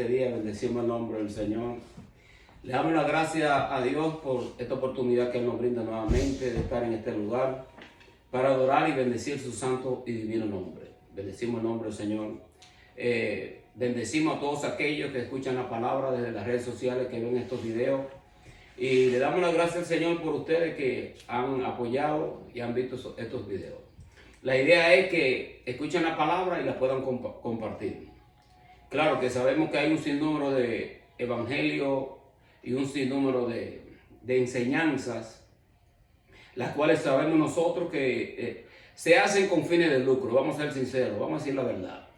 Este día bendecimos el nombre del Señor. Le damos la gracia a Dios por esta oportunidad que Él nos brinda nuevamente de estar en este lugar para adorar y bendecir su santo y divino nombre. Bendecimos el nombre del Señor. Bendecimos a todos aquellos que escuchan la palabra desde las redes sociales, que ven estos videos. Y le damos la gracia al Señor por ustedes que han apoyado y han visto estos videos. La idea es que escuchen la palabra y la puedan compartir. Claro que sabemos que hay un sinnúmero de evangelios y un sinnúmero de enseñanzas, las cuales sabemos nosotros que se hacen con fines de lucro. Vamos a ser sinceros, vamos a decir la verdad.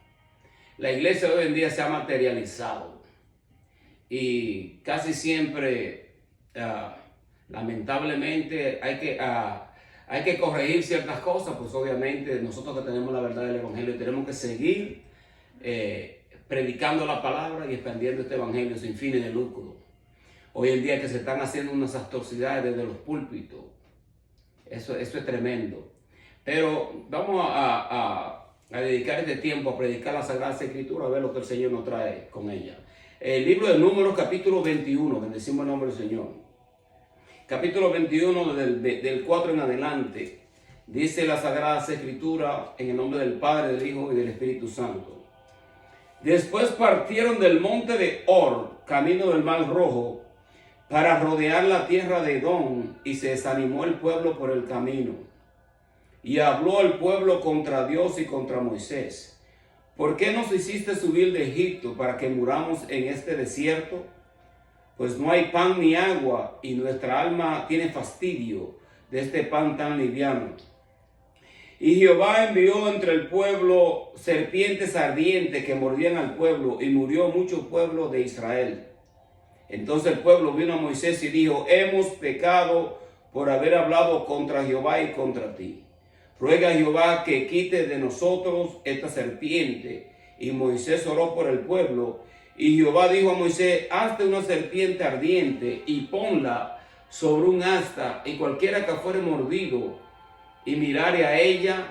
La iglesia de hoy en día se ha materializado y casi siempre, lamentablemente, hay que corregir ciertas cosas, pues obviamente nosotros que tenemos la verdad del evangelio tenemos que seguir predicando la palabra y expandiendo este evangelio sin fines de lucro. Hoy en día que se están haciendo unas atrocidades desde los púlpitos, eso es tremendo. Pero vamos a dedicar este tiempo a predicar la Sagrada Escritura, a ver lo que el Señor nos trae con ella. El libro de Números, capítulo 21, bendecimos el nombre del Señor. Capítulo 21, del 4 en adelante, dice la Sagrada Escritura en el nombre del Padre, del Hijo y del Espíritu Santo. Después partieron del monte de Or, camino del Mar Rojo, para rodear la tierra de Edom, y se desanimó el pueblo por el camino. Y habló el pueblo contra Dios y contra Moisés. ¿Por qué nos hiciste subir de Egipto para que muramos en este desierto? Pues no hay pan ni agua, y nuestra alma tiene fastidio de este pan tan liviano. Y Jehová envió entre el pueblo serpientes ardientes que mordían al pueblo, y murió mucho pueblo de Israel. Entonces el pueblo vino a Moisés y dijo: hemos pecado por haber hablado contra Jehová y contra ti. Ruega a Jehová que quite de nosotros esta serpiente. Y Moisés oró por el pueblo. Y Jehová dijo a Moisés: hazte una serpiente ardiente y ponla sobre un asta, y cualquiera que fuere mordido y mirare a ella,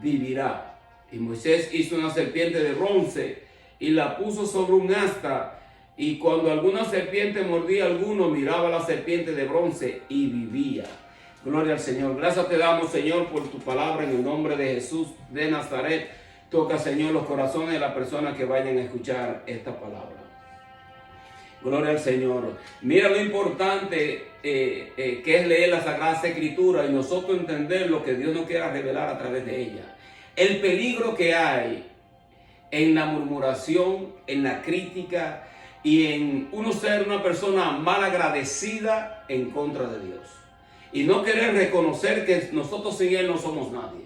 vivirá. Y Moisés hizo una serpiente de bronce y la puso sobre un asta, y cuando alguna serpiente mordía a alguno, miraba la serpiente de bronce y vivía. Gloria al Señor. Gracias te damos, Señor, por tu palabra en el nombre de Jesús de Nazaret. Toca, Señor, los corazones de las personas que vayan a escuchar esta palabra. Gloria al Señor. Mira lo importante que es leer la Sagrada Escritura y nosotros entender lo que Dios nos quiera revelar a través de ella. El peligro que hay en la murmuración, en la crítica y en uno ser una persona mal agradecida en contra de Dios. Y no querer reconocer que nosotros sin Él no somos nadie.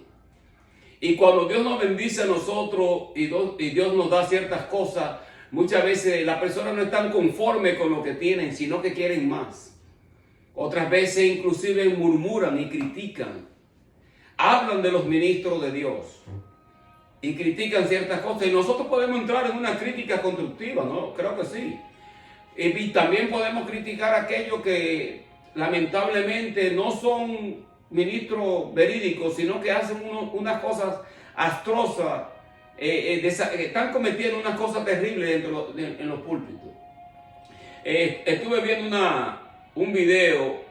Y cuando Dios nos bendice a nosotros y Dios nos da ciertas cosas, muchas veces las personas no están conformes con lo que tienen, sino que quieren más. Otras veces inclusive murmuran y critican. Hablan de los ministros de Dios y critican ciertas cosas. Y nosotros podemos entrar en una crítica constructiva, ¿no? Creo que sí. Y también podemos criticar a aquellos que lamentablemente no son ministros verídicos, sino que hacen unas cosas astrosas. Están cometiendo unas cosas terribles en los púlpitos. Estuve viendo un video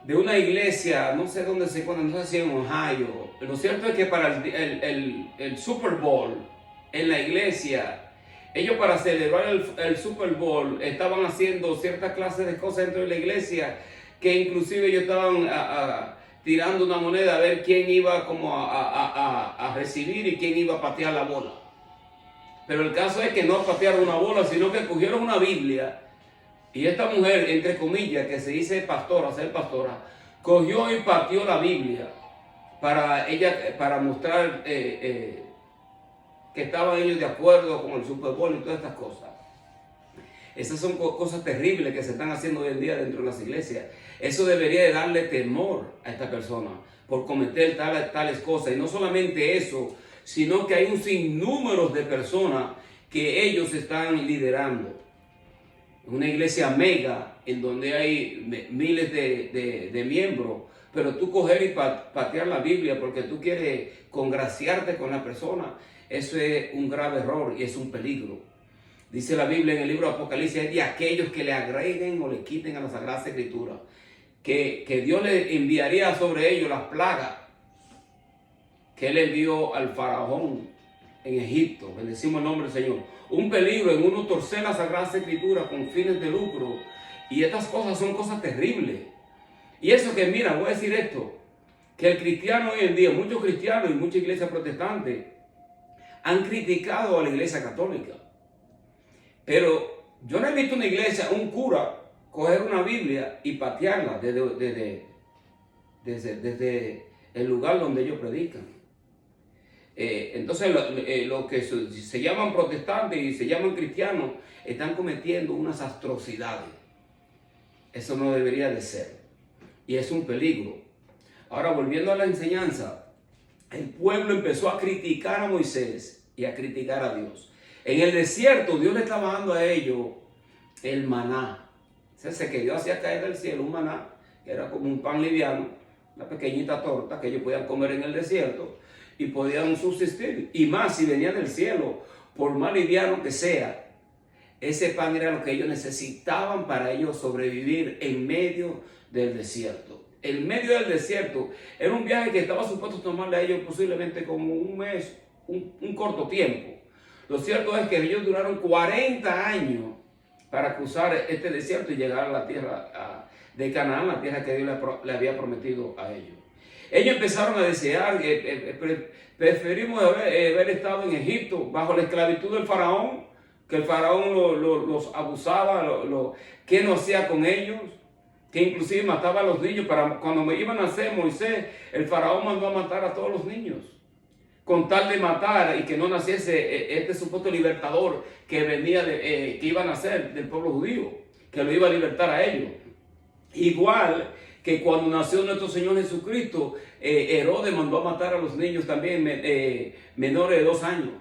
de una iglesia, no sé dónde se encuentra, no sé si en Ohio. Lo cierto es que para el Super Bowl en la iglesia, ellos para celebrar el Super Bowl estaban haciendo ciertas clases de cosas dentro de la iglesia, que inclusive ellos estaban tirando una moneda a ver quién iba como a recibir y quién iba a patear la bola. Pero el caso es que no patearon una bola, sino que cogieron una Biblia, y esta mujer, entre comillas, que se dice pastora, ser pastora, cogió y pateó la Biblia para mostrar que estaban ellos de acuerdo con el Super Bowl y todas estas cosas. Esas son cosas terribles que se están haciendo hoy en día dentro de las iglesias. Eso debería de darle temor a esta persona por cometer tales cosas. Y no solamente eso, sino que hay un sinnúmero de personas que ellos están liderando. Una iglesia mega en donde hay miles de miembros, pero tú coger y patear la Biblia porque tú quieres congraciarte con la persona, eso es un grave error y es un peligro. Dice la Biblia en el libro de Apocalipsis, es de aquellos que le agreguen o le quiten a la Sagrada Escritura, que Dios le enviaría sobre ellos las plagas que él envió al faraón en Egipto. Bendecimos el nombre del Señor. Un peligro en uno torcer la Sagrada Escritura con fines de lucro. Y estas cosas son cosas terribles. Y eso que, mira, voy a decir esto, que el cristiano hoy en día, muchos cristianos y muchas iglesias protestantes han criticado a la iglesia católica. Pero yo no he visto una iglesia, un cura, coger una Biblia y patearla desde el lugar donde ellos predican. Entonces los que se llaman protestantes y se llaman cristianos están cometiendo unas atrocidades. Eso no debería de ser. Y es un peligro. Ahora, volviendo a la enseñanza, el pueblo empezó a criticar a Moisés y a criticar a Dios. En el desierto, Dios le estaba dando a ellos el maná. Ese que Dios hacía caer del cielo, un maná, que era como un pan liviano, una pequeñita torta que ellos podían comer en el desierto y podían subsistir. Y más si venía del cielo, por más liviano que sea, ese pan era lo que ellos necesitaban para ellos sobrevivir en medio del desierto. En medio del desierto era un viaje que estaba supuesto tomarle a ellos posiblemente como un mes, un corto tiempo. Lo cierto es que ellos duraron 40 años para cruzar este desierto y llegar a la tierra de Canaán, la tierra que Dios le había prometido a ellos. Ellos empezaron a desear, preferimos haber estado en Egipto bajo la esclavitud del faraón, que el faraón los abusaba, que no hacía con ellos, que inclusive mataba a los niños. Cuando me iban a nacer Moisés, el faraón mandó a matar a todos los niños, con tal de matar y que no naciese este supuesto libertador que venía, que iba a nacer del pueblo judío, que lo iba a libertar a ellos. Igual que cuando nació nuestro Señor Jesucristo, Herodes mandó a matar a los niños también menores de 2 años,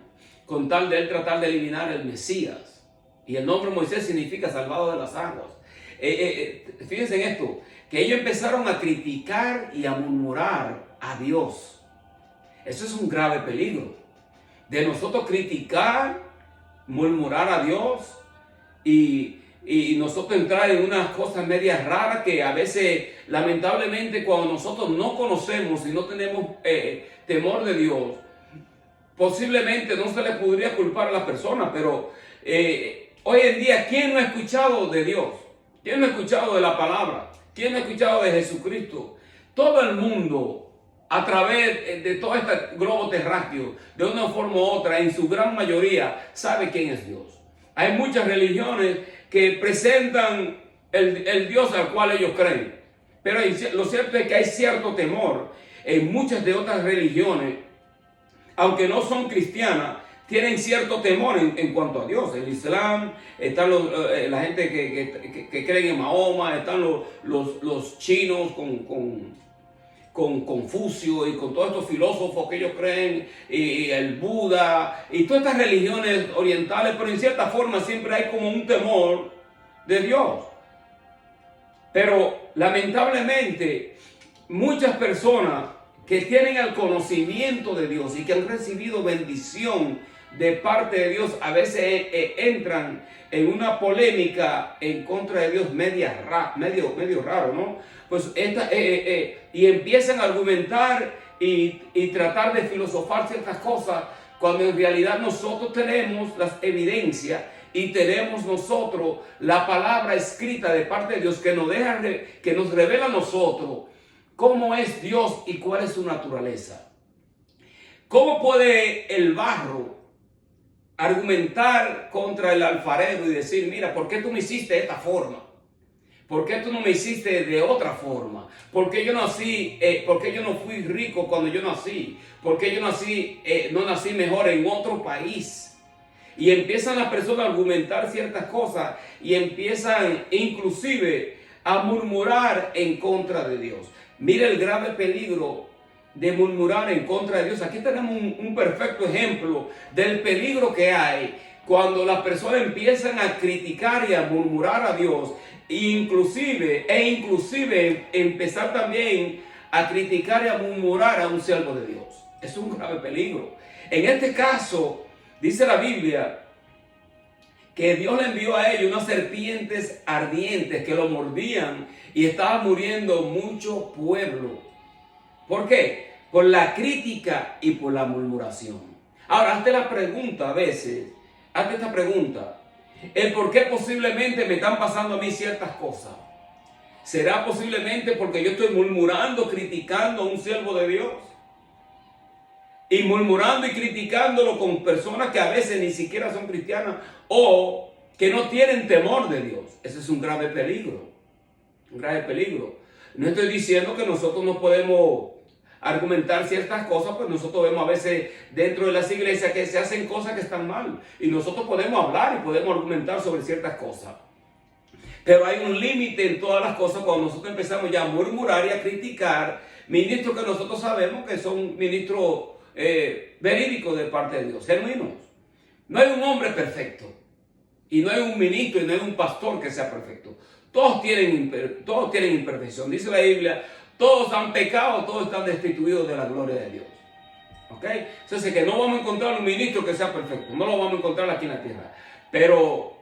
con tal de él tratar de eliminar el Mesías. Y el nombre Moisés significa salvado de las aguas. Fíjense en esto, que ellos empezaron a criticar y a murmurar a Dios. Eso es un grave peligro, de nosotros criticar, murmurar a Dios y nosotros entrar en unas cosas medias raras que a veces, lamentablemente, cuando nosotros no conocemos y no tenemos temor de Dios, posiblemente no se le podría culpar a las personas. Pero hoy en día, ¿quién no ha escuchado de Dios? ¿Quién no ha escuchado de la palabra? ¿Quién no ha escuchado de Jesucristo? Todo el mundo, a través de todo este globo terráqueo, de una forma u otra, en su gran mayoría, sabe quién es Dios. Hay muchas religiones que presentan el Dios al cual ellos creen. Pero lo cierto es que hay cierto temor en muchas de otras religiones, aunque no son cristianas, tienen cierto temor en cuanto a Dios. El Islam, están la gente que creen en Mahoma, están los chinos con Confucio y con todos estos filósofos que ellos creen, y el Buda y todas estas religiones orientales, pero en cierta forma siempre hay como un temor de Dios. Pero lamentablemente muchas personas que tienen el conocimiento de Dios y que han recibido bendición de parte de Dios, a veces entran en una polémica en contra de Dios medio raro, ¿no? Pues y empiezan a argumentar y tratar de filosofar ciertas cosas, cuando en realidad nosotros tenemos las evidencias y tenemos nosotros la palabra escrita de parte de Dios que nos revela a nosotros cómo es Dios y cuál es su naturaleza. ¿Cómo puede el barro argumentar contra el alfarero y decir, mira, ¿por qué tú me hiciste de esta forma? ¿Por qué tú no me hiciste de otra forma? ¿Por qué yo nací? ¿Por qué yo no fui rico cuando yo nací? ¿Por qué yo no nací mejor en otro país? Y empiezan las personas a argumentar ciertas cosas y empiezan inclusive a murmurar en contra de Dios. Mira el grave peligro de murmurar en contra de Dios. Aquí tenemos un perfecto ejemplo del peligro que hay cuando las personas empiezan a criticar y a murmurar a Dios, inclusive empezar también a criticar y a murmurar a un siervo de Dios. Es un grave peligro. En este caso, dice la Biblia que Dios le envió a ellos unas serpientes ardientes que lo mordían y estaba muriendo mucho pueblo. ¿Por qué? Por la crítica y por la murmuración. Ahora, hazte la pregunta a veces, hazte esta pregunta, el por qué posiblemente me están pasando a mí ciertas cosas. ¿Será posiblemente porque yo estoy murmurando, criticando a un siervo de Dios? Y murmurando y criticándolo con personas que a veces ni siquiera son cristianas o que no tienen temor de Dios. Ese es un grave peligro. Un grave peligro. No estoy diciendo que nosotros no podemos argumentar ciertas cosas, pues nosotros vemos a veces dentro de las iglesias que se hacen cosas que están mal. Y nosotros podemos hablar y podemos argumentar sobre ciertas cosas. Pero hay un límite en todas las cosas cuando nosotros empezamos ya a murmurar y a criticar ministros que nosotros sabemos que son ministros verídicos de parte de Dios, genuinos. No hay un hombre perfecto y no hay un ministro y no hay un pastor que sea perfecto. Todos tienen imperfección. Dice la Biblia, todos han pecado, todos están destituidos de la gloria de Dios. ¿Ok? Entonces que no vamos a encontrar un ministro que sea perfecto, no lo vamos a encontrar aquí en la tierra. Pero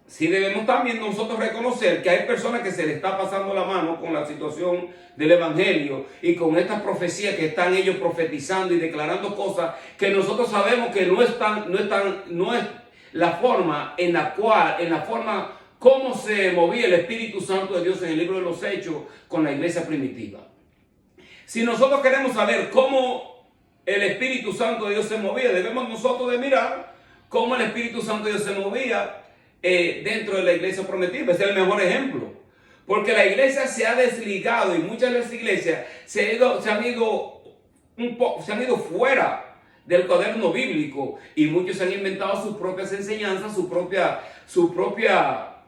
sí debemos también nosotros reconocer que hay personas que se les está pasando la mano con la situación del evangelio y con estas profecías que están ellos profetizando y declarando cosas que nosotros sabemos que no es la forma en la forma cómo se movía el Espíritu Santo de Dios en el libro de los Hechos con la iglesia primitiva. Si nosotros queremos saber cómo el Espíritu Santo de Dios se movía, debemos nosotros de mirar cómo el Espíritu Santo de Dios se movía dentro de la iglesia prometida. Ese es el mejor ejemplo, porque la iglesia se ha desligado y muchas de las iglesias se han ido fuera del cuaderno bíblico y muchos han inventado sus propias enseñanzas, su propia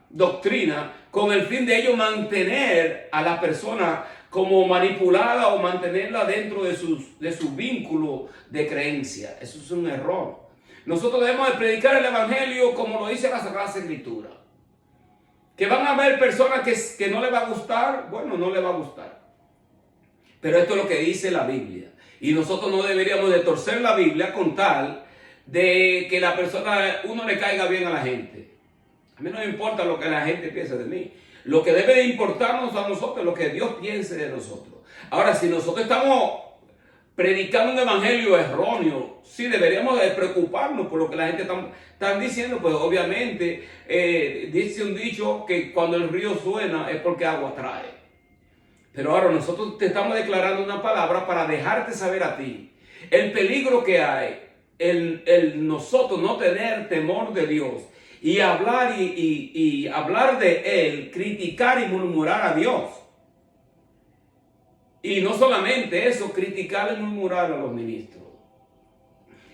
doctrina, con el fin de ellos mantener a la persona como manipulada o mantenerla dentro de su vínculo de creencia. Eso es un error. Nosotros debemos de predicar el evangelio como lo dice la Sagrada Escritura. Que van a haber personas que no les va a gustar, bueno, no les va a gustar. Pero esto es lo que dice la Biblia. Y nosotros no deberíamos de torcer la Biblia con tal de que uno le caiga bien a la gente. A mí no me importa lo que la gente piense de mí. Lo que debe de importarnos a nosotros es lo que Dios piense de nosotros. Ahora, si nosotros estamos predicando un evangelio erróneo, sí deberíamos de preocuparnos por lo que la gente está diciendo, pues obviamente dice un dicho que cuando el río suena es porque agua trae. Pero ahora nosotros te estamos declarando una palabra para dejarte saber a ti el peligro que hay, el nosotros no tener temor de Dios y hablar y hablar de Él, criticar y murmurar a Dios. Y no solamente eso, criticar y murmurar a los ministros.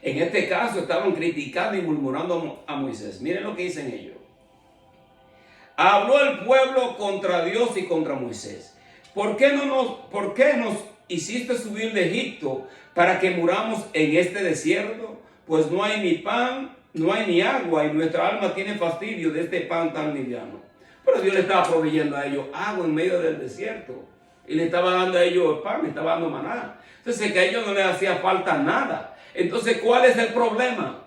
En este caso estaban criticando y murmurando a Moisés. Miren lo que dicen ellos. Habló el pueblo contra Dios y contra Moisés. ¿Por qué nos hiciste subir de Egipto para que muramos en este desierto? Pues no hay ni pan, no hay ni agua y nuestra alma tiene fastidio de este pan tan liviano. Pero Dios le estaba proveyendo a ellos agua en medio del desierto. Y le estaba dando a ellos pan, le estaba dando maná. Entonces que a ellos no les hacía falta nada. Entonces, ¿cuál es el problema?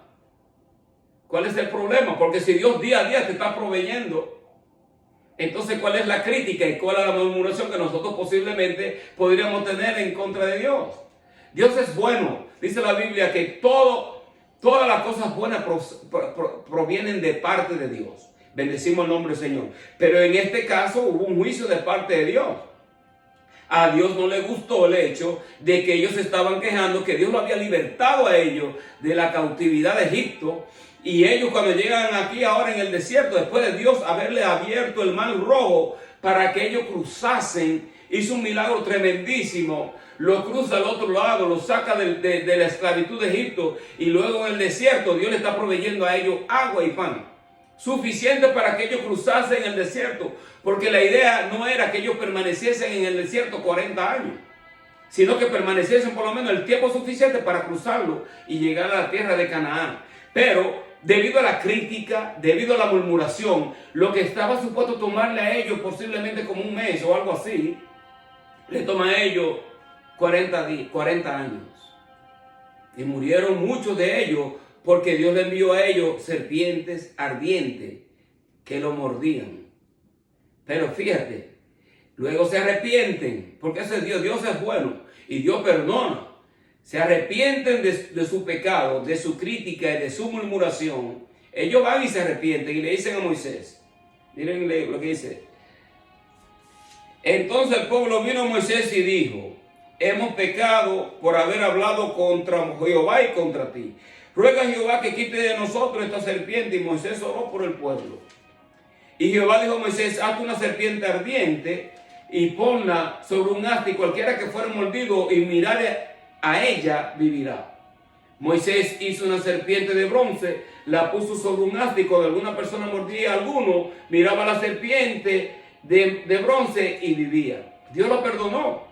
¿Cuál es el problema? Porque si Dios día a día te está proveyendo, entonces ¿cuál es la crítica y cuál es la murmuración que nosotros posiblemente podríamos tener en contra de Dios? Dios es bueno. Dice la Biblia que todas las cosas buenas provienen de parte de Dios. Bendecimos el nombre del Señor. Pero en este caso hubo un juicio de parte de Dios. A Dios no le gustó el hecho de que ellos estaban quejando que Dios lo había libertado a ellos de la cautividad de Egipto. Y ellos cuando llegan aquí ahora en el desierto, después de Dios haberle abierto el mar rojo para que ellos cruzasen, hizo un milagro tremendísimo. Lo cruza al otro lado, lo saca de la esclavitud de Egipto. Y luego en el desierto Dios le está proveyendo a ellos agua y pan. Suficiente para que ellos cruzasen el desierto. Porque la idea no era que ellos permaneciesen en el desierto 40 años. Sino que permaneciesen por lo menos el tiempo suficiente para cruzarlo y llegar a la tierra de Canaán. Pero debido a la crítica, debido a la murmuración, lo que estaba supuesto tomarle a ellos posiblemente como un mes o algo así, le toma a ellos 40 años. Y murieron muchos de ellos porque Dios le envió a ellos serpientes ardientes que lo mordían. Pero fíjate, luego se arrepienten, porque ese es Dios. Dios es bueno y Dios perdona. Se arrepienten de su pecado, de su crítica y de su murmuración. Ellos van y se arrepienten y le dicen a Moisés, miren lo que dice. Entonces el pueblo vino a Moisés y dijo, hemos pecado por haber hablado contra Jehová y contra ti. Ruega a Jehová que quite de nosotros esta serpiente. Y Moisés oró por el pueblo. Y Jehová dijo a Moisés, hazte una serpiente ardiente y ponla sobre un asta, y cualquiera que fuera mordido y mirare a ella vivirá. Moisés hizo una serpiente de bronce, la puso sobre un asta, y cuando alguna persona mordía a alguno, miraba a la serpiente de bronce y vivía. Dios lo perdonó.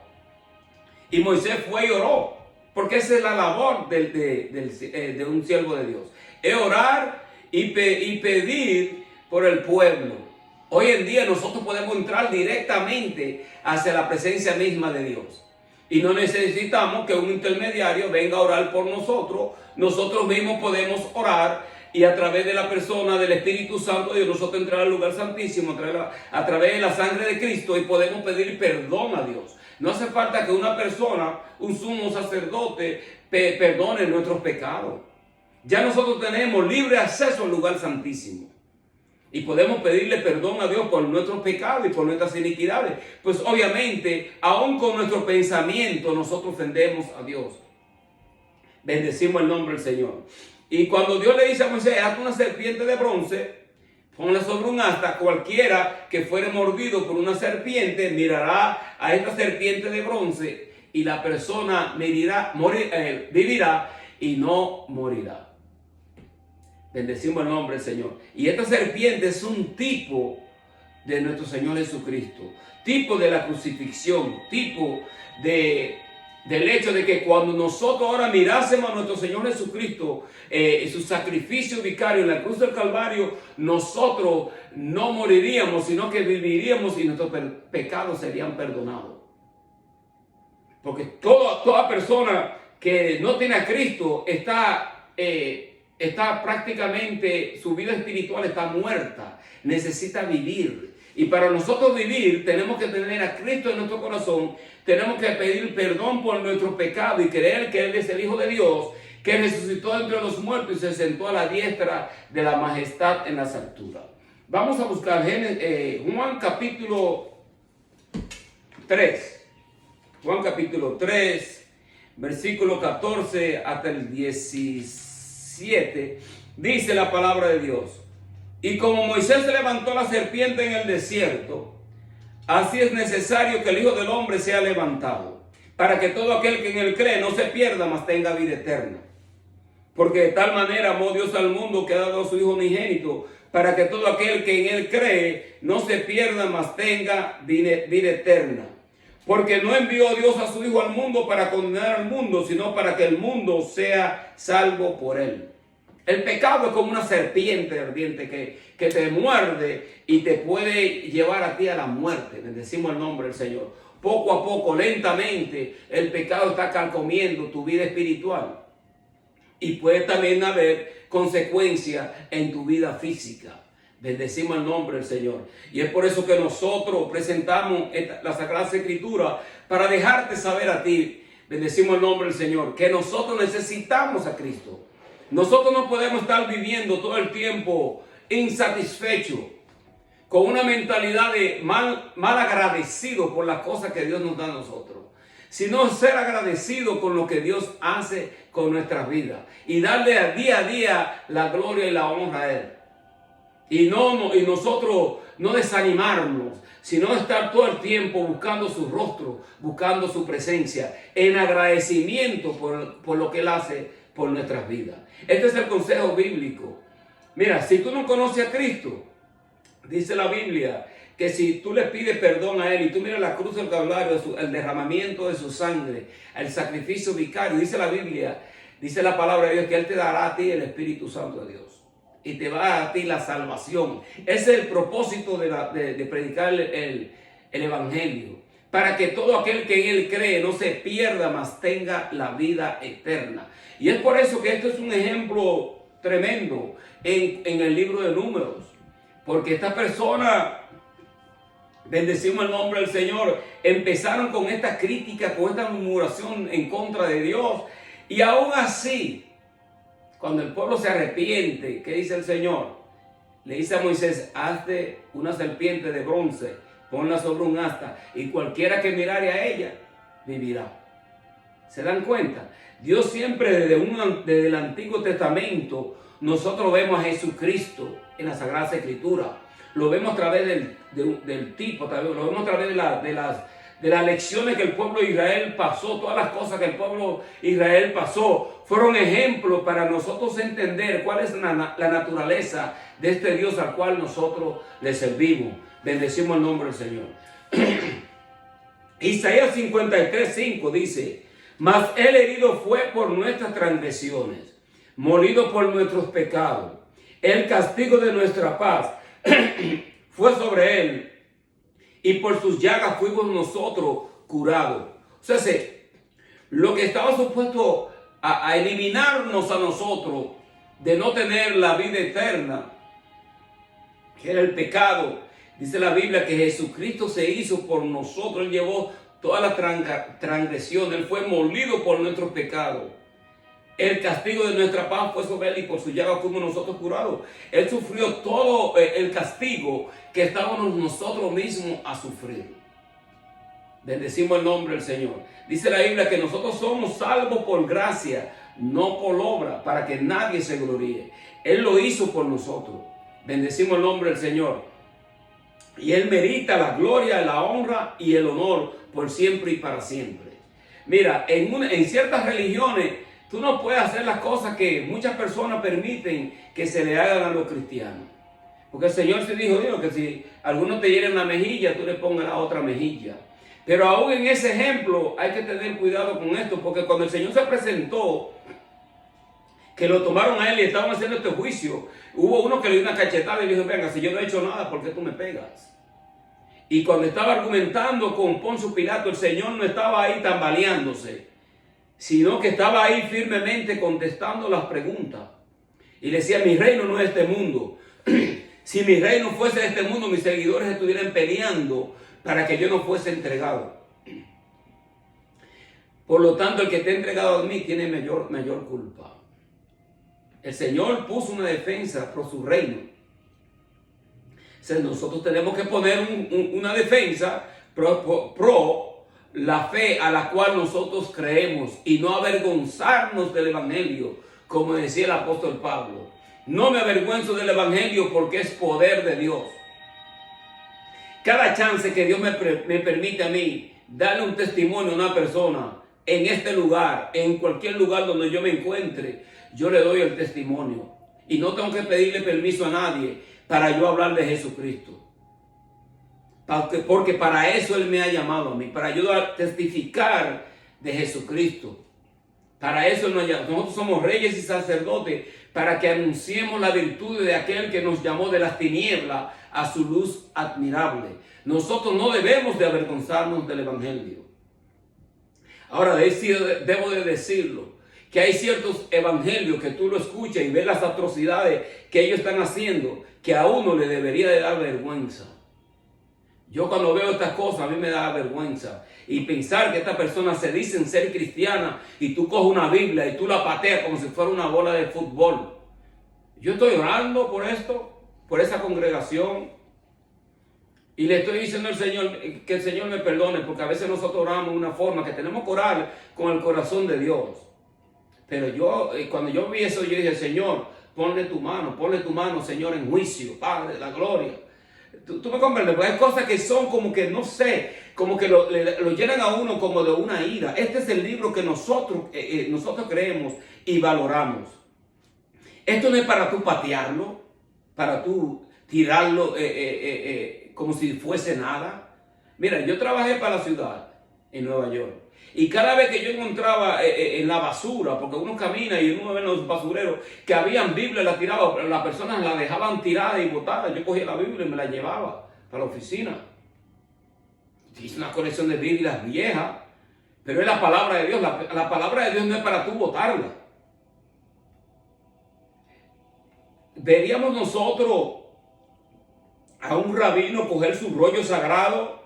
Y Moisés fue y oró, porque esa es la labor de un siervo de Dios. Es orar y pedir por el pueblo. Hoy en día nosotros podemos entrar directamente hacia la presencia misma de Dios. Y no necesitamos que un intermediario venga a orar por nosotros. Nosotros mismos podemos orar y a través de la persona del Espíritu Santo de Dios nosotros entrar al lugar santísimo a través de la sangre de Cristo, y podemos pedir perdón a Dios. No hace falta que una persona, un sumo sacerdote, perdone nuestros pecados. Ya nosotros tenemos libre acceso al lugar santísimo. Y podemos pedirle perdón a Dios por nuestros pecados y por nuestras iniquidades. Pues obviamente, aún con nuestro pensamiento, nosotros ofendemos a Dios. Bendecimos el nombre del Señor. Y cuando Dios le dice a Moisés, haz una serpiente de bronce, ponla sobre un asta, cualquiera que fuere mordido por una serpiente mirará a esta serpiente de bronce, y la persona vivirá y no morirá. Bendecimos el nombre del Señor. Y esta serpiente es un tipo de nuestro Señor Jesucristo, tipo de la crucifixión, tipo del hecho de que cuando nosotros ahora mirásemos a nuestro Señor Jesucristo, su sacrificio vicario en la cruz del Calvario, nosotros no moriríamos, sino que viviríamos y nuestros pecados serían perdonados. Porque toda persona que no tiene a Cristo está prácticamente, su vida espiritual está muerta, necesita vivir. Y para nosotros vivir tenemos que tener a Cristo en nuestro corazón, tenemos que pedir perdón por nuestro pecado y creer que Él es el Hijo de Dios, que resucitó entre los muertos y se sentó a la diestra de la majestad en las alturas. Vamos a buscar Juan capítulo 3. Juan capítulo 3, versículo 14 hasta el 17, dice la palabra de Dios. Y como Moisés se levantó la serpiente en el desierto, así es necesario que el Hijo del Hombre sea levantado, para que todo aquel que en él cree no se pierda, mas tenga vida eterna. Porque de tal manera amó Dios al mundo que ha dado a su Hijo unigénito, para que todo aquel que en él cree no se pierda, mas tenga vida eterna. Porque no envió Dios a su Hijo al mundo para condenar al mundo, sino para que el mundo sea salvo por él. El pecado es como una serpiente ardiente que te muerde y te puede llevar a ti a la muerte. Bendecimos el nombre del Señor. Poco a poco, lentamente, el pecado está carcomiendo tu vida espiritual. Y puede también haber consecuencias en tu vida física. Bendecimos el nombre del Señor. Y es por eso que nosotros presentamos la Sagrada Escritura para dejarte saber a ti, bendecimos el nombre del Señor, que nosotros necesitamos a Cristo. Nosotros no podemos estar viviendo todo el tiempo insatisfechos, con una mentalidad de mal agradecido por las cosas que Dios nos da a nosotros, sino ser agradecido con lo que Dios hace con nuestras vidas y darle día a día la gloria y la honra a Él. Y nosotros no desanimarnos, sino estar todo el tiempo buscando su rostro, buscando su presencia, en agradecimiento por lo que Él hace por nuestras vidas. Este es el consejo bíblico. Mira, si tú no conoces a Cristo, dice la Biblia, que si tú le pides perdón a Él y tú miras la cruz del Calvario, el derramamiento de su sangre, el sacrificio vicario, dice la Biblia, dice la palabra de Dios, que Él te dará a ti el Espíritu Santo de Dios. Y te va a dar a ti la salvación. Ese es el propósito de predicar el Evangelio. Para que todo aquel que en Él cree no se pierda, mas tenga la vida eterna. Y es por eso que esto es un ejemplo tremendo en el libro de Números. Porque esta persona, bendecimos el nombre del Señor, empezaron con esta crítica, con esta murmuración en contra de Dios. Y aún así, cuando el pueblo se arrepiente, ¿qué dice el Señor? Le dice a Moisés, hazte una serpiente de bronce, ponla sobre un asta, y cualquiera que mirare a ella, vivirá. ¿Se dan cuenta? Dios siempre desde el Antiguo Testamento, nosotros vemos a Jesucristo en la Sagrada Escritura. Lo vemos a través del tipo, lo vemos a través de las lecciones que el pueblo de Israel pasó, todas las cosas que el pueblo de Israel pasó, fueron ejemplos para nosotros entender cuál es la naturaleza de este Dios al cual nosotros le servimos. Bendecimos el nombre del Señor. Isaías 53:5 dice, mas él herido fue por nuestras transgresiones, molido por nuestros pecados. El castigo de nuestra paz fue sobre él, y por sus llagas fuimos nosotros curados. O sea, lo que estaba supuesto a eliminarnos a nosotros de no tener la vida eterna, que era el pecado, dice la Biblia que Jesucristo se hizo por nosotros. Él llevó toda la transgresión, él fue molido por nuestros pecados. El castigo de nuestra paz fue sobre él, y por su llaga fuimos nosotros curados. Él sufrió todo el castigo que estábamos nosotros mismos a sufrir. Bendecimos el nombre del Señor. Dice la Biblia que nosotros somos salvos por gracia, no por obra, para que nadie se gloríe. Él lo hizo por nosotros. Bendecimos el nombre del Señor. Y Él merita la gloria, la honra y el honor por siempre y para siempre. Mira, en ciertas religiones, tú no puedes hacer las cosas que muchas personas permiten que se le hagan a los cristianos. Porque el Señor se dijo que si alguno te hiere en la mejilla, tú le pongas la otra mejilla. Pero aún en ese ejemplo hay que tener cuidado con esto, porque cuando el Señor se presentó, que lo tomaron a él y estaban haciendo este juicio, hubo uno que le dio una cachetada y le dijo, venga, si yo no he hecho nada, ¿por qué tú me pegas? Y cuando estaba argumentando con Poncio Pilato, el Señor no estaba ahí tambaleándose, sino que estaba ahí firmemente contestando las preguntas. Y decía, mi reino no es este mundo. Si mi reino fuese de este mundo, mis seguidores estuvieran peleando para que yo no fuese entregado. Por lo tanto, el que esté entregado a mí tiene mayor culpa. El Señor puso una defensa por su reino. O sea, nosotros tenemos que poner una defensa pro la fe a la cual nosotros creemos y no avergonzarnos del Evangelio, como decía el apóstol Pablo. No me avergüenzo del Evangelio porque es poder de Dios. Cada chance que Dios me permite a mí darle un testimonio a una persona en este lugar, en cualquier lugar donde yo me encuentre, yo le doy el testimonio. Y no tengo que pedirle permiso a nadie para yo hablar de Jesucristo. Porque para eso Él me ha llamado a mí, para yo testificar de Jesucristo. Para eso nosotros somos reyes y sacerdotes, para que anunciemos la virtud de aquel que nos llamó de las tinieblas a su luz admirable. Nosotros no debemos de avergonzarnos del Evangelio. Ahora, debo de decirlo, que hay ciertos evangelios que tú lo escuchas y ves las atrocidades que ellos están haciendo, que a uno le debería de dar vergüenza. Yo cuando veo estas cosas, a mí me da vergüenza. Y pensar que estas personas se dicen ser cristianas y tú coges una Biblia y tú la pateas como si fuera una bola de fútbol. Yo estoy orando por esto, por esa congregación. Y le estoy diciendo al Señor que el Señor me perdone, porque a veces nosotros oramos de una forma que tenemos que orar con el corazón de Dios. Pero yo, cuando yo vi eso, yo dije, Señor, ponle tu mano, Señor, en juicio, Padre de la gloria. Tú me comprendes, porque hay cosas que son como que, no sé, como que lo llenan a uno como de una ira. Este es el libro que nosotros creemos y valoramos. Esto no es para tú patearlo, para tú tirarlo como si fuese nada. Mira, yo trabajé para la ciudad en Nueva York. Y cada vez que yo encontraba en la basura, porque uno camina y uno ve en los basureros que habían Biblia, la tiraba, pero las personas la dejaban tirada y botada. Yo cogía la Biblia y me la llevaba para la oficina. Hice una colección de Biblias viejas, pero es la palabra de Dios. La palabra de Dios no es para tú botarla. veríamos nosotros a un rabino coger su rollo sagrado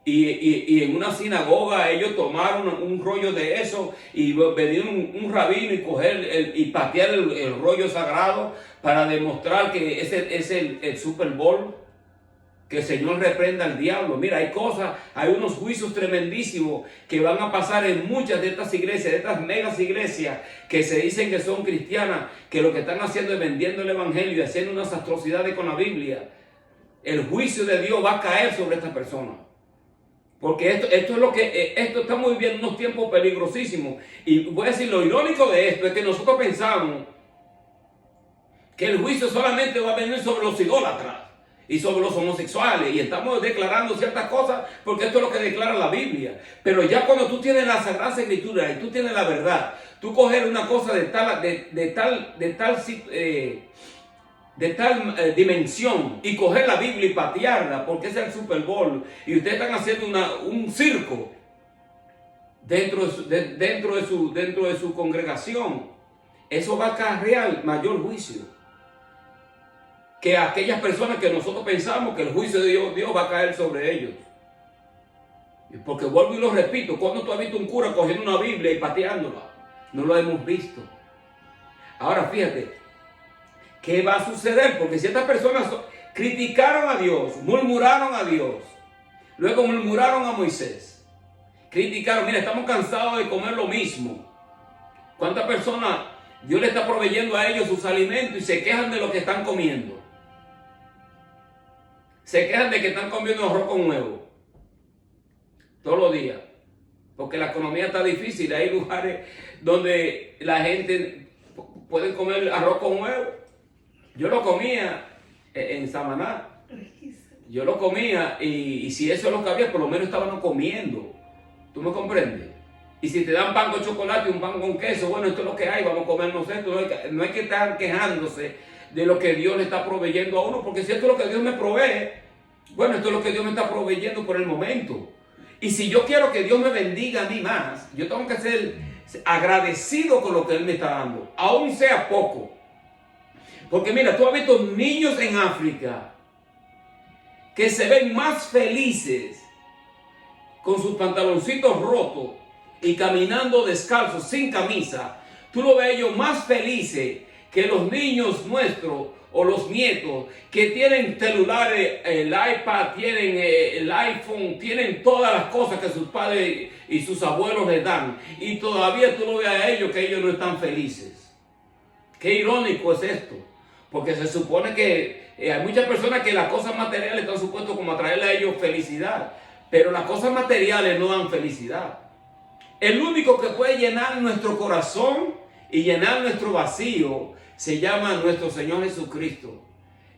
y en una sinagoga ellos tomaron un rollo de eso y venir un rabino y coger y patear el rollo sagrado para demostrar que ese es el Super Bowl, que el Señor reprenda al diablo. Mira, hay cosas, hay unos juicios tremendísimos que van a pasar en muchas de estas iglesias, de estas megas iglesias que se dicen que son cristianas, que lo que están haciendo es vendiendo el evangelio y haciendo unas atrocidades con la Biblia. El juicio de Dios va a caer sobre estas personas. Porque esto estamos viviendo unos tiempos peligrosísimos. Y voy a decir, lo irónico de esto es que nosotros pensamos que el juicio solamente va a venir sobre los idólatras y sobre los homosexuales, y estamos declarando ciertas cosas porque esto es lo que declara la Biblia. Pero ya cuando tú tienes la Sagrada Escritura y tú tienes la verdad, tú coger una cosa de tal dimensión y coger la Biblia y patearla porque es el Super Bowl y ustedes están haciendo un circo dentro de su congregación, eso va a acarrear mayor juicio que aquellas personas que nosotros pensamos que el juicio de Dios va a caer sobre ellos. Porque vuelvo y lo repito, ¿cuándo tú has visto un cura cogiendo una Biblia y pateándola? No lo hemos visto. Ahora fíjate, ¿qué va a suceder? Porque si estas personas criticaron a Dios, murmuraron a Dios, luego murmuraron a Moisés, criticaron, mira, estamos cansados de comer lo mismo. ¿Cuántas personas Dios le está proveyendo a ellos sus alimentos y se quejan de lo que están comiendo? Se quejan de que están comiendo arroz con huevo todos los días, porque la economía está difícil. Hay lugares donde la gente puede comer arroz con huevo. Yo lo comía en Samaná. Yo lo comía y si eso es lo que había, por lo menos estaban comiendo. ¿Tú me comprendes? Y si te dan pan con chocolate y un pan con queso, bueno, esto es lo que hay, vamos a comernos esto. No hay que estar quejándose de lo que Dios le está proveyendo a uno, porque si esto es lo que Dios me provee, bueno, esto es lo que Dios me está proveyendo por el momento. Y si yo quiero que Dios me bendiga a mí más, yo tengo que ser agradecido con lo que Él me está dando, aún sea poco. Porque mira, tú has visto niños en África que se ven más felices con sus pantaloncitos rotos y caminando descalzos, sin camisa. Tú lo ves ellos más felices que los niños nuestros o los nietos que tienen celulares, el iPad, tienen el iPhone, tienen todas las cosas que sus padres y sus abuelos les dan. Y todavía tú lo ves a ellos que ellos no están felices. Qué irónico es esto. Porque se supone que hay muchas personas que las cosas materiales están supuestas como a traerle a ellos felicidad. Pero las cosas materiales no dan felicidad. El único que puede llenar nuestro corazón y llenar nuestro vacío se llama nuestro Señor Jesucristo.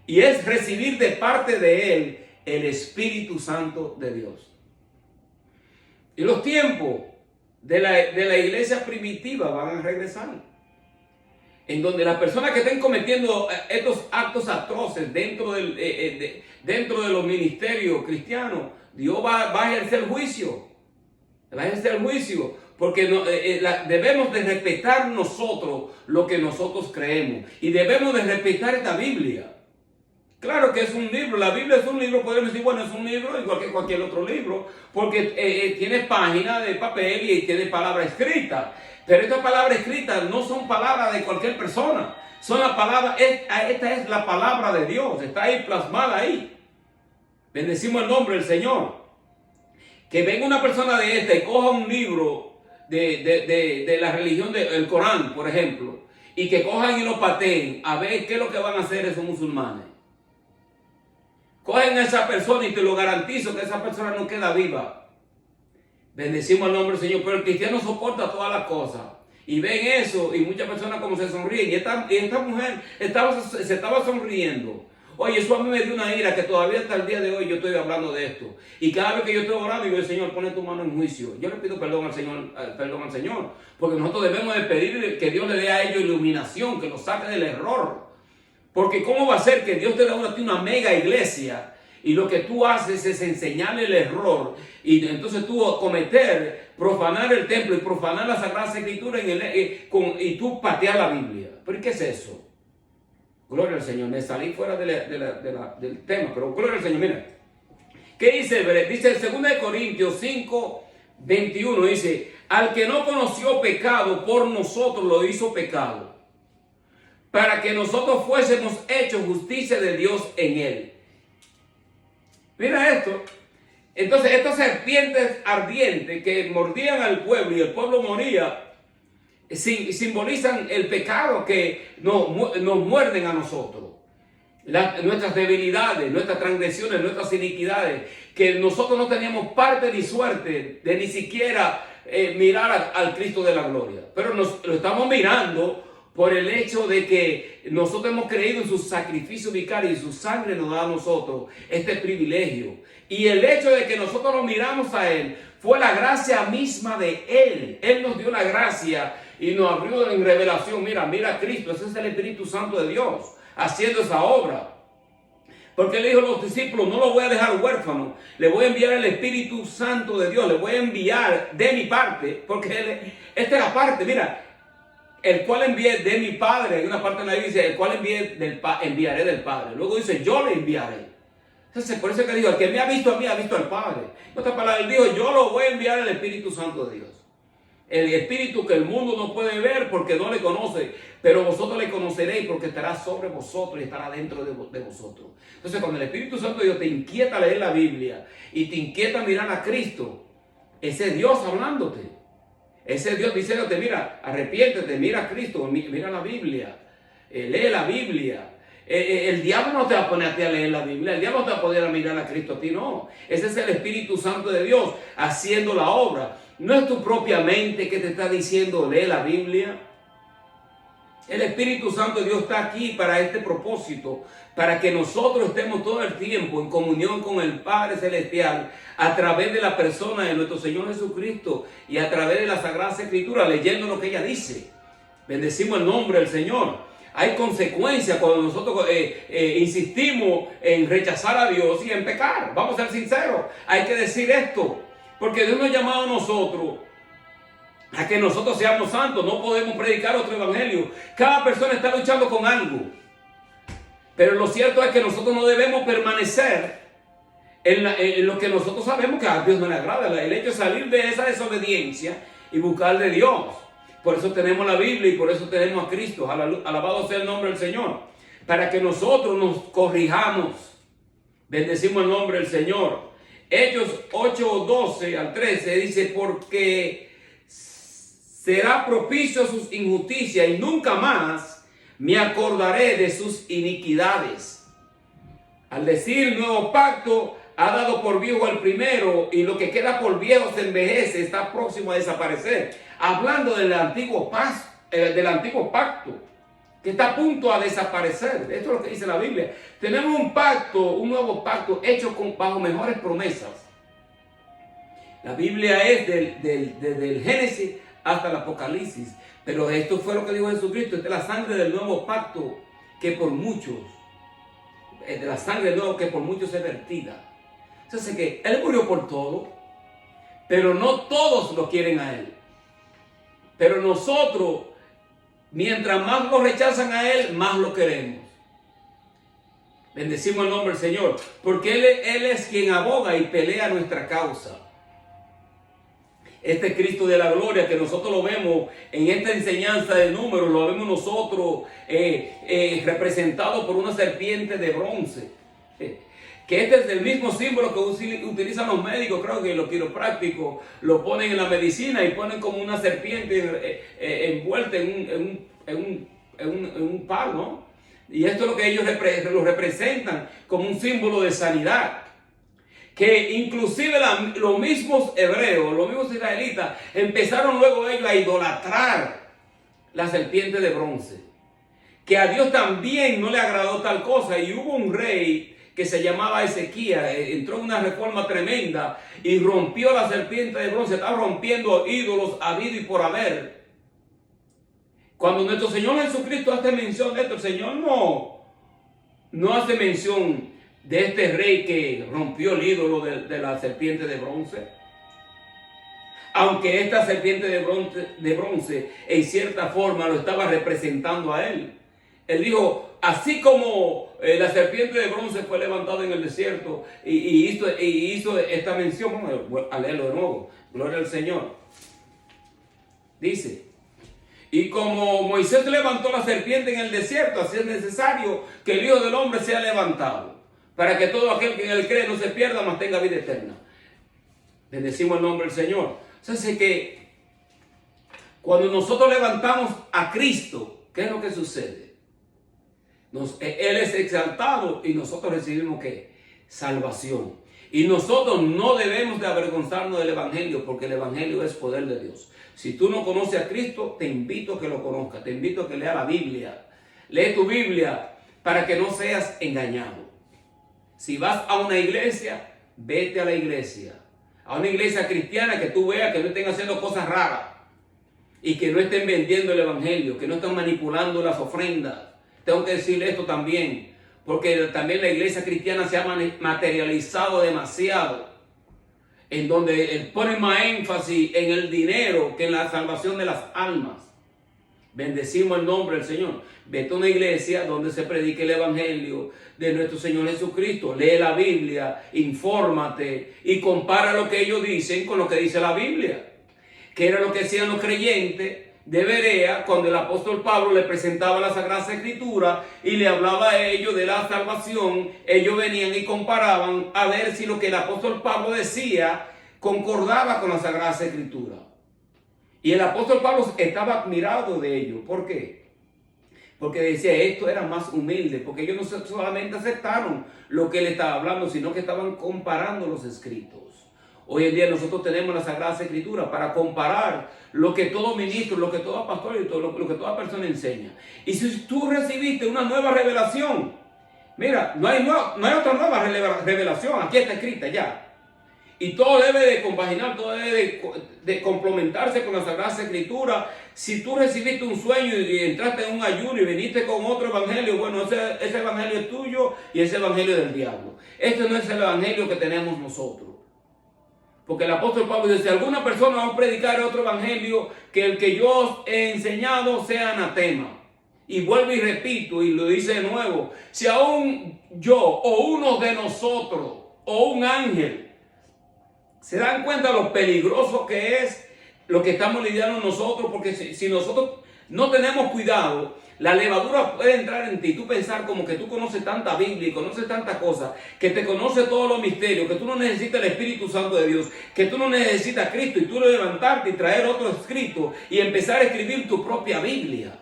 Y es recibir de parte de Él el Espíritu Santo de Dios. Y los tiempos de la iglesia primitiva van a regresar. En donde las personas que estén cometiendo estos actos atroces dentro de los ministerios cristianos, Dios va a ejercer juicio. Va a ejercer juicio. Porque debemos de respetar nosotros lo que nosotros creemos. Y debemos de respetar esta Biblia. Claro que es un libro. La Biblia es un libro. Podemos decir, bueno, es un libro igual que cualquier otro libro. Porque tiene páginas de papel y tiene palabra escrita. Pero estas palabras escritas no son palabras de cualquier persona. Son las palabras, esta es la palabra de Dios. Está ahí plasmada ahí. Bendecimos el nombre del Señor. Que venga una persona de esta y coja un libro de la religión del Corán, por ejemplo, y que cojan y lo pateen, a ver qué es lo que van a hacer esos musulmanes. Cogen a esa persona y te lo garantizo que esa persona no queda viva. Bendecimos el nombre del Señor. Pero el cristiano soporta todas las cosas. Y ven eso, y muchas personas como se sonríen. Y esta mujer se estaba sonriendo. Oye, eso a mí me dio una ira que todavía hasta el día de hoy yo estoy hablando de esto. Y cada vez que yo estoy orando, digo, Señor, pone tu mano en juicio. Yo le pido perdón al Señor, porque nosotros debemos de pedir que Dios le dé a ellos iluminación, que los saque del error. Porque ¿cómo va a ser que Dios te dé a ti una mega iglesia y lo que tú haces es enseñarle el error y entonces tú profanar el templo y profanar la Sagrada Escritura y tú patear la Biblia? ¿Pero qué es eso? Gloria al Señor. Me salí fuera del tema, pero gloria al Señor. Mira, ¿qué dice? Dice el 2 Corintios 5, 21, dice, al que no conoció pecado, por nosotros lo hizo pecado, para que nosotros fuésemos hechos justicia de Dios en él. Mira esto. Entonces, estas serpientes ardientes que mordían al pueblo y el pueblo moría, simbolizan el pecado que nos muerden a nosotros. Nuestras debilidades, nuestras transgresiones, nuestras iniquidades, que nosotros no teníamos parte ni suerte de ni siquiera mirar al Cristo de la gloria. Pero lo estamos mirando por el hecho de que nosotros hemos creído en su sacrificio vicario y su sangre nos da a nosotros este privilegio. Y el hecho de que nosotros lo miramos a Él fue la gracia misma de Él. Él nos dio la gracia y nos abrió en revelación. Mira a Cristo, ese es el Espíritu Santo de Dios haciendo esa obra. Porque le dijo a los discípulos, no lo voy a dejar huérfano, le voy a enviar el Espíritu Santo de Dios, le voy a enviar de mi parte, porque esta es la parte, mira, el cual envié de mi Padre, en una parte de la Biblia dice, el cual enviaré del Padre. Luego dice, yo le enviaré. Entonces, por eso es que dijo, el que me ha visto a mí, ha visto al Padre. En otras palabras, él dijo, yo lo voy a enviar el Espíritu Santo de Dios. El Espíritu que el mundo no puede ver porque no le conoce, pero vosotros le conoceréis porque estará sobre vosotros y estará dentro de vosotros. Entonces, cuando el Espíritu Santo de Dios te inquieta leer la Biblia y te inquieta mirar a Cristo, ese Dios hablándote. Ese Dios diciéndote, mira, arrepiéntete, mira a Cristo, mira la Biblia, lee la Biblia. El diablo no te va a poner a ti a leer la Biblia, el diablo no te va a poner a mirar a Cristo a ti, no. Ese es el Espíritu Santo de Dios haciendo la obra. No es tu propia mente que te está diciendo, lee la Biblia. El Espíritu Santo de Dios está aquí para este propósito, para que nosotros estemos todo el tiempo en comunión con el Padre Celestial a través de la persona de nuestro Señor Jesucristo y a través de la Sagrada Escritura, leyendo lo que ella dice. Bendecimos el nombre del Señor. Hay consecuencias cuando nosotros insistimos en rechazar a Dios y en pecar. Vamos a ser sinceros, hay que decir esto, porque Dios nos ha llamado a nosotros a que nosotros seamos santos. No podemos predicar otro evangelio. Cada persona está luchando con algo. Pero lo cierto es que nosotros no debemos permanecer en lo que nosotros sabemos que a Dios no le agrada. El hecho de salir de esa desobediencia y buscar de Dios. Por eso tenemos la Biblia y por eso tenemos a Cristo. Alabado sea el nombre del Señor. Para que nosotros nos corrijamos. Bendecimos el nombre del Señor. Hechos 8, 12 al 13 dice, porque será propicio a sus injusticias y nunca más me acordaré de sus iniquidades. Al decir nuevo pacto, ha dado por viejo al primero y lo que queda por viejo se envejece, está próximo a desaparecer. Hablando del antiguo pacto, que está a punto a desaparecer. Esto es lo que dice la Biblia. Tenemos un pacto, un nuevo pacto hecho bajo mejores promesas. La Biblia es desde el Génesis hasta el Apocalipsis. Pero esto fue lo que dijo Jesucristo. Esta es la sangre del nuevo pacto que por muchos, de la sangre del nuevo que por muchos es vertida. Entonces que Él murió por todo, pero no todos lo quieren a Él. Pero nosotros, mientras más lo rechazan a Él, más lo queremos. Bendecimos el nombre del Señor, porque Él es quien aboga y pelea nuestra causa. Este Cristo de la gloria que nosotros lo vemos en esta enseñanza de números, lo vemos nosotros representado por una serpiente de bronce. Que este es el mismo símbolo que utilizan los médicos, creo que los quiroprácticos lo ponen en la medicina y ponen como una serpiente envuelta en un palo, ¿no? Y esto es lo que ellos lo representan como un símbolo de sanidad. Que inclusive los mismos hebreos, los mismos israelitas, empezaron luego ellos a idolatrar la serpiente de bronce. Que a Dios también no le agradó tal cosa y hubo un rey que se llamaba Ezequías, entró en una reforma tremenda y rompió la serpiente de bronce. Está rompiendo ídolos habido y por haber. Cuando nuestro Señor Jesucristo hace mención de esto, el Señor no hace mención de este rey que rompió el ídolo de la serpiente de bronce. Aunque esta serpiente de bronce en cierta forma lo estaba representando a él. Él dijo, así como la serpiente de bronce fue levantada en el desierto y hizo esta mención, bueno, a leerlo de nuevo, gloria al Señor. Dice, y como Moisés levantó la serpiente en el desierto, así es necesario que el Hijo del Hombre sea levantado, para que todo aquel que en él cree no se pierda, mas tenga vida eterna. Bendecimos el nombre del Señor. O sea, sé que cuando nosotros levantamos a Cristo, ¿qué es lo que sucede? Él es exaltado y nosotros recibimos ¿qué? Salvación. Y nosotros no debemos de avergonzarnos del Evangelio, porque el Evangelio es poder de Dios. Si tú no conoces a Cristo, te invito a que lo conozcas, te invito a que leas la Biblia. Lee tu Biblia para que no seas engañado. Si vas a una iglesia, vete a la iglesia. A una iglesia cristiana que tú veas que no estén haciendo cosas raras y que no estén vendiendo el Evangelio, que no estén manipulando las ofrendas. Tengo que decirle esto también, porque también la iglesia cristiana se ha materializado demasiado, en donde ponen más énfasis en el dinero que en la salvación de las almas. Bendecimos el nombre del Señor. Vete a una iglesia donde se predique el Evangelio de nuestro Señor Jesucristo. Lee la Biblia, infórmate y compara lo que ellos dicen con lo que dice la Biblia. Que era lo que decían los creyentes de Berea cuando el apóstol Pablo le presentaba la Sagrada Escritura y le hablaba a ellos de la salvación. Ellos venían y comparaban a ver si lo que el apóstol Pablo decía concordaba con la Sagrada Escritura. Y el apóstol Pablo estaba admirado de ellos. ¿Por qué? Porque decía, esto era más humilde, porque ellos no solamente aceptaron lo que él estaba hablando, sino que estaban comparando los escritos. Hoy en día nosotros tenemos la Sagrada Escritura para comparar lo que todo ministro, lo que todo pastor y todo, lo que toda persona enseña. Y si tú recibiste una nueva revelación, mira, no hay otra nueva revelación, aquí está escrita ya. Y todo debe de compaginar, todo debe de complementarse con la Sagrada Escritura. Si tú recibiste un sueño y entraste en un ayuno y viniste con otro evangelio, bueno, ese evangelio es tuyo y ese evangelio es del diablo. Este no es el evangelio que tenemos nosotros. Porque el apóstol Pablo dice, si alguna persona va a predicar otro evangelio, que el que yo he enseñado sea anatema. Y vuelvo y repito, y lo dice de nuevo, si aún yo o uno de nosotros o un ángel se dan cuenta de lo peligroso que es lo que estamos lidiando nosotros, porque si nosotros no tenemos cuidado, la levadura puede entrar en ti. Tú pensar como que tú conoces tanta Biblia y conoces tantas cosas, que te conoce todos los misterios, que tú no necesitas el Espíritu Santo de Dios, que tú no necesitas a Cristo y tú levantarte y traer otro escrito y empezar a escribir tu propia Biblia.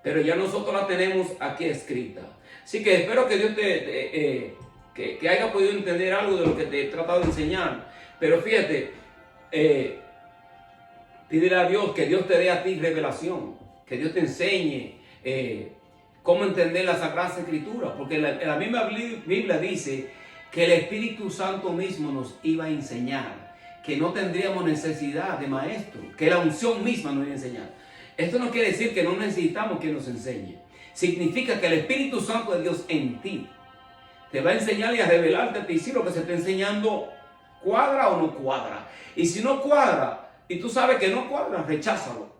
Pero ya nosotros la tenemos aquí escrita. Así que espero que Dios que haya podido entender algo de lo que te he tratado de enseñar. Pero fíjate, pídele a Dios que Dios te dé a ti revelación, que Dios te enseñe cómo entender la Sagrada Escritura, porque la misma Biblia dice que el Espíritu Santo mismo nos iba a enseñar, que no tendríamos necesidad de maestro, que la unción misma nos iba a enseñar. Esto no quiere decir que no necesitamos que nos enseñe. Significa que el Espíritu Santo de Dios en ti te va a enseñar y a revelarte a ti si lo que se está enseñando cuadra o no cuadra. Y si no cuadra, y tú sabes que no cuadra, recházalo.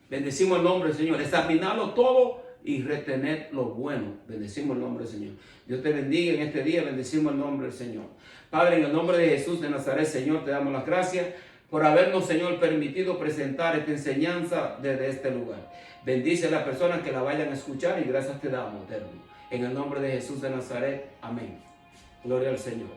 Bendecimos el nombre del Señor. Examinarlo todo y retener lo bueno. Bendecimos el nombre del Señor. Dios te bendiga en este día. Bendecimos el nombre del Señor. Padre, en el nombre de Jesús de Nazaret, Señor, te damos las gracias por habernos, Señor, permitido presentar esta enseñanza desde este lugar. Bendice a las personas que la vayan a escuchar y gracias te damos, eterno. En el nombre de Jesús de Nazaret. Amén. Gloria al Señor.